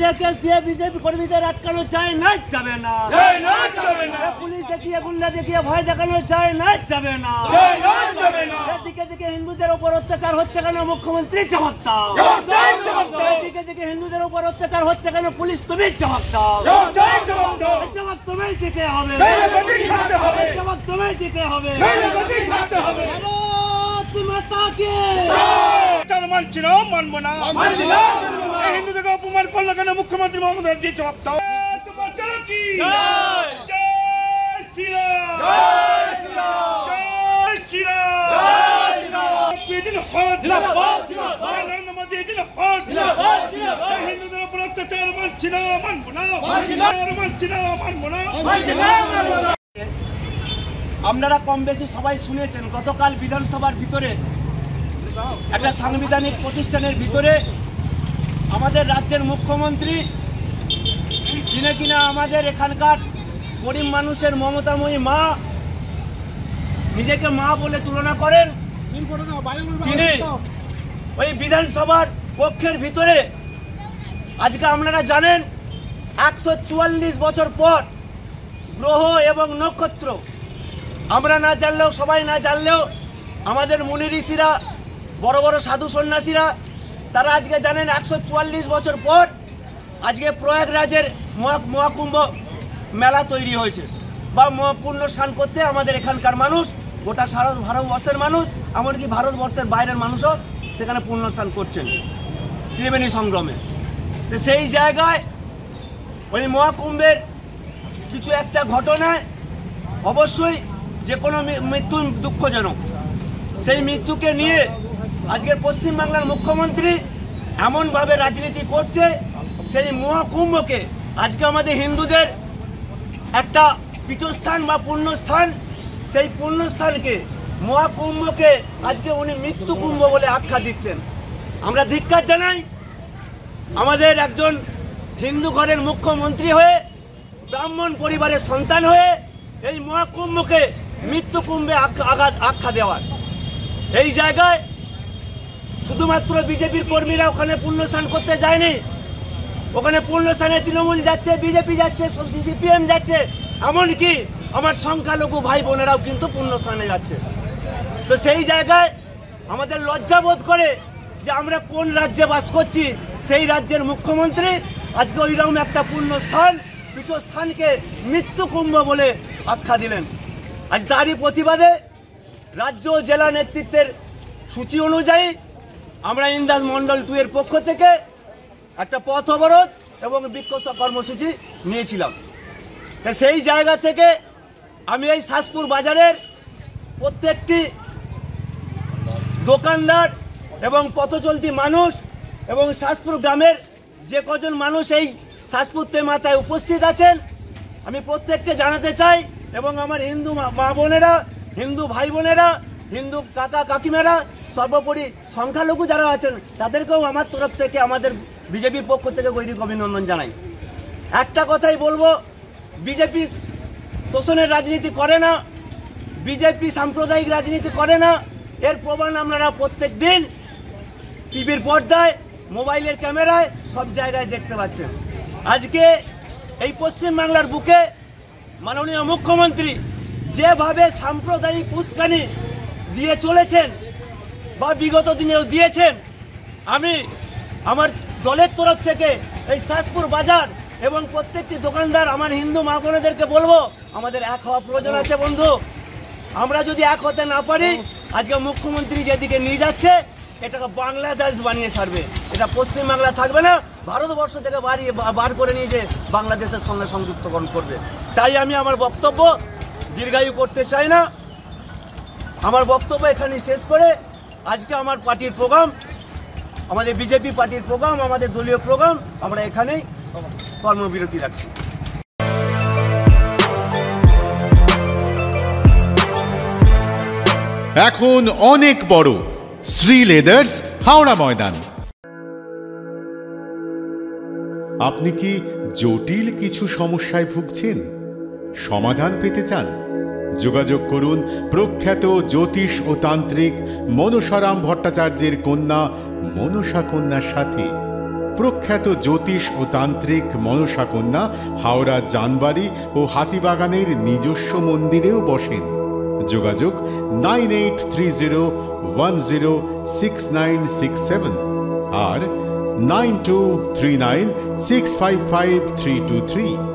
মিথ্যে কেস দিয়ে বিজেপি কর্মীদের আটকানো যায় না, যাবে না। পুলিশ দেখিয়ে গুন্ডা দেখিয়ে ভয় দেখানো যায় না, যাবে না। দিকে দিকে হিন্দুদের উপর অত্যাচার হচ্ছে কেন মুখ্যমন্ত্রী জবাব দাও। দিকে দিকে হিন্দুদের উপর অত্যাচার হচ্ছে কেন পুলিশ তুমি জবাব দাও। জবাব তুমি দিতে হবে, জবাব তুমি দিতে হবে। মানছি না, মানবো না। হিন্দুদেরকে অপমান করলো কেন মুখ্যমন্ত্রী মমতা ব্যানার্জি জবাব দাও। তোমার জয় কি? জয় শ্রীরাম, জয় শ্রীরাম। নরেন্দ্র মোদী হিন্দুদের উপর অত্যাচার মানছি না, মানবো না, মানছি না, মানবো না। আপনারা কম বেশি সবাই শুনেছেন, গতকাল বিধানসভার ভিতরে একটা সাংবিধানিক প্রতিষ্ঠানের ভিতরে আমাদের রাজ্যের মুখ্যমন্ত্রী, যিনি কিনা আমাদের এখানকার গরিব মানুষের মমতাময়ী মা, নিজেকে মা বলে তুলনা করেন, তিনি ওই বিধানসভার কক্ষের ভিতরে আজকে আপনারা জানেন 144 বছর পর গ্রহ এবং নক্ষত্র, আমরা না জানলেও, সবাই না জানলেও আমাদের মুনি ঋষিরা, বড় বড় সাধু সন্ন্যাসীরা, তারা আজকে জানেন 144 বছর পর আজকে প্রয়াগরাজের মহাকুম্ভ মেলা তৈরি হয়েছে বা পূর্ণ স্নান করতে আমাদের এখানকার মানুষ, গোটা সারা ভারতবর্ষের মানুষ, এমনকি ভারতবর্ষের বাইরের মানুষও সেখানে পূর্ণ স্নান করছেন ত্রিবেণী সংগমে। তো সেই জায়গায় ওই মহাকুম্ভের কিছু একটা ঘটনায় অবশ্যই যে কোনো মৃত্যু দুঃখজনক, সেই মৃত্যুকে নিয়ে আজকের পশ্চিমবাংলার মুখ্যমন্ত্রী এমনভাবে রাজনীতি করছে, সেই মহাকুম্ভকে আজকে আমাদের হিন্দুদের একটা পীঠস্থান বা পুণ্যস্থান, সেই পুণ্যস্থানকে, মহাকুম্ভকে আজকে উনি মৃত্যু কুম্ভ বলে আখ্যা দিচ্ছেন। আমরা ধিক্কার জানাই, আমাদের একজন হিন্দু ঘরের মুখ্যমন্ত্রী হয়ে, ব্রাহ্মণ পরিবারের সন্তান হয়ে এই মহাকুম্ভকে মৃত্যু কুম্ভে আখ্যা দেওয়ার। এই জায়গায় শুধুমাত্র বিজেপির কর্মীরা ওখানে পুণ্যস্নান করতে যায়নি, ওখানে পুণ্যস্থানে তৃণমূল যাচ্ছে, বিজেপি যাচ্ছে, সিপিএম যাচ্ছে, এমনকি আমার সংখ্যালঘু ভাই বোনেরাও কিন্তু পুণ্যস্থানে যাচ্ছে। তো সেই জায়গায় আমাদের লজ্জা বোধ করে যে আমরা কোন রাজ্যে বাস করছি, সেই রাজ্যের মুখ্যমন্ত্রী আজকে ওইরকম একটা পুণ্যস্থান, পীঠস্থানকে মৃত্যু কুম্ভ বলে আখ্যা দিলেন। আজ তারই প্রতিবাদে রাজ্য ও জেলা নেতৃত্বের সূচি অনুযায়ী আমরা ইন্দাস মন্ডল 2 এর পক্ষ থেকে একটা পথ অবরোধ এবং বিক্ষোভ কর্মসূচি নিয়েছিলাম। তা সেই জায়গা থেকে আমি এই শাসপুর বাজারের প্রত্যেকটি দোকানদার এবং পথচলতি মানুষ এবং শাসপুর গ্রামের যে কজন মানুষ এই শাসপুর তেমাতায় উপস্থিত আছেন, আমি প্রত্যেককে জানাতে চাই, এবং আমার হিন্দু মা বোনেরা, হিন্দু ভাই বোনেরা, হিন্দু কাকা কাকিমারা, সর্বোপরি সংখ্যালঘু যারা আছেন, তাদেরকেও আমার তরফ থেকে, আমাদের বিজেপির পক্ষ থেকে গৈরিক অভিনন্দন জানাই। একটা কথাই বলবো, বিজেপি তোষণের রাজনীতি করে না, বিজেপি সাম্প্রদায়িক রাজনীতি করে না। এর প্রমাণ আপনারা প্রত্যেক দিন টিভির পর্দায়, মোবাইলের ক্যামেরায়, সব জায়গায় দেখতে পাচ্ছেন। আজকে এই পশ্চিমবাংলার বুকে মাননীয় মুখ্যমন্ত্রী যেভাবে সাম্প্রদায়িক উস্কানি দিয়ে চলেছেন বা বিগত দিনেও দিয়েছেন, আমি আমার দলের তরফ থেকে এই শাসপুর বাজার এবং প্রত্যেকটি দোকানদার, আমার হিন্দু মা বোনেদেরকে বলবো, আমাদের এক হওয়া প্রয়োজন আছে বন্ধু। আমরা যদি এক হতে না পারি, আজকে মুখ্যমন্ত্রী যেদিকে নিয়ে যাচ্ছে, এটাকে বাংলাদেশ বানিয়ে ছাড়বে, এটা পশ্চিমবাংলা থাকবে না, ভারতবর্ষ থেকে বার করে নিয়ে যে বাংলাদেশের সঙ্গে সংযুক্তকরণ করবে। তাই আমি আমার বক্তব্য দীর্ঘায়ু করতে চাই না, আমার বক্তব্য এখানেই শেষ করে আজকে আমার পার্টির প্রোগ্রাম, আমাদের বিজেপি পার্টির প্রোগ্রাম, আমাদের দলীয় প্রোগ্রাম, আমরা এখানেই কর্মবিরতি রাখছি। এখন অনেক বড় শ্রী লেদার্স হাওড়া ময়দান। আপনি কি জটিল কিছু সমস্যায় ভুগছেন, সমাধান পেতে চান? যোগাযোগ করুন প্রখ্যাত জ্যোতিষ ও তান্ত্রিক মনসারাম ভট্টাচার্যের কন্যা মনসা কন্যার সাথে। প্রখ্যাত জ্যোতিষ ও তান্ত্রিক মনসা কন্যা হাওড়া জানবাড়ি ও হাতিবাগানের নিজস্ব মন্দিরেও বসেন। যোগাযোগ 9830106967 আর 9239655323।